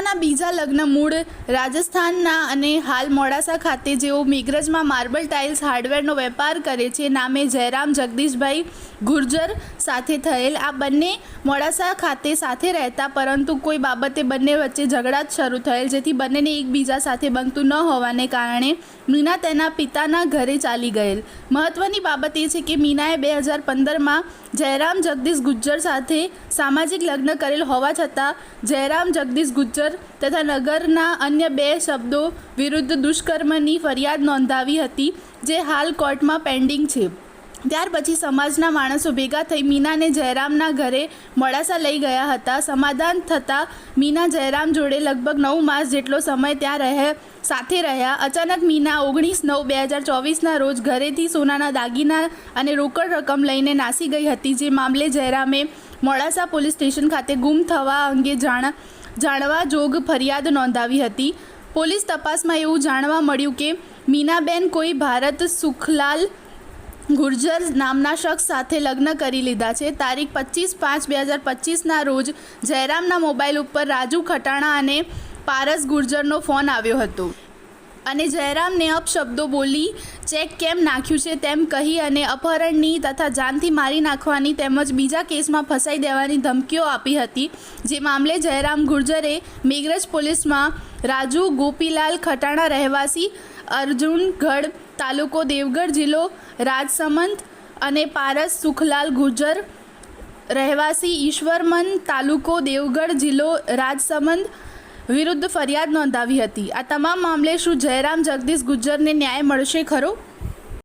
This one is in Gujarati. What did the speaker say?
મીનાના બીજા લગ્ન મૂળ રાજસ્થાનના અને હાલ મોડાસા ખાતે જેઓ મેઘરજમાં માર્બલ ટાઇલ્સ હાર્ડવેરનો વેપાર કરે છે નામે જયરામ જગદીશભાઈ ગુર્જર સાથે થયેલ। આ બંને મોડાસા ખાતે સાથે રહેતા, પરંતુ કોઈ બાબતે બંને વચ્ચે ઝઘડા શરૂ થયેલ, જેથી બંનેને એકબીજા સાથે બનતું ન હોવાને કારણે મીના તેના પિતાના ઘરે ચાલી ગયેલ। મહત્વની બાબત એ છે કે મીનાએ 2015માં જયરામ જગદીશ ગુર્જર સાથે સામાજિક લગ્ન કરેલ હોવા છતાં જયરામ જગદીશ ગુર્જર તથા નગરના અન્ય 2 શબ્દો વિરુદ્ધ દુષ્કર્મની ફરિયાદ નોંધાવી હતી, જે હાલ કોર્ટમાં પેન્ડિંગ છે। ત્યાર પછી સમાજના માણસો ભેગા થઈ મીનાને જયરામના ઘરે મોડાસા લઈ ગયા હતા। સમાધાન થતાં મીના જયરામ જોડે લગભગ 9 માસ જેટલો સમય ત્યાં સાથે રહ્યા। અચાનક મીના 19/9/2024ના રોજ ઘરેથી સોનાના દાગીના અને રોકડ રકમ લઈને નાસી ગઈ હતી, જે મામલે જયરામે મોડાસા પોલીસ સ્ટેશન ખાતે ગુમ થવા અંગે જાણવા જોગ ફરિયાદ નોંધાવી હતી। પોલીસ તપાસમાં એવું જાણવા મળ્યું કે મીનાબેન કોઈ ભારત સુખલાલ ગુર્જર નામના શખ્સ સાથે લગ્ન કરી લીધા છે। તારીખ 25/5/2025ના રોજ જયરામના મોબાઈલ ઉપર રાજુ ખટાણા અને પારસ ગુર્જરનો ફોન આવ્યો હતો અને જયરામને અપશબ્દો બોલી ચેક કેમ નાખ્યું છે તેમ કહી અને અપહરણની તથા જાનથી મારી નાખવાની તેમજ બીજા કેસમાં ફસાઈ દેવાની ધમકીઓ આપી હતી, જે મામલે જયરામ ગુર્જરે મેઘરજ પોલીસમાં રાજુ ગોપીલાલ ખટાણા રહેવાસી અર્જુનગઢ તાલુકો દેવગઢ જિલ્લો રાજસમંદ અને પારસ સુખલાલ ગુર્જર રહેવાસી ઈશ્વરમન તાલુકો દેવગઢ જિલ્લો રાજસમંદ વિરુદ્ધ ફરિયાદ નોંધાવી હતી। આ તમામ મામલે શું જયરામ જગદીશ ગુર્જરને ન્યાય મળશે ખરો?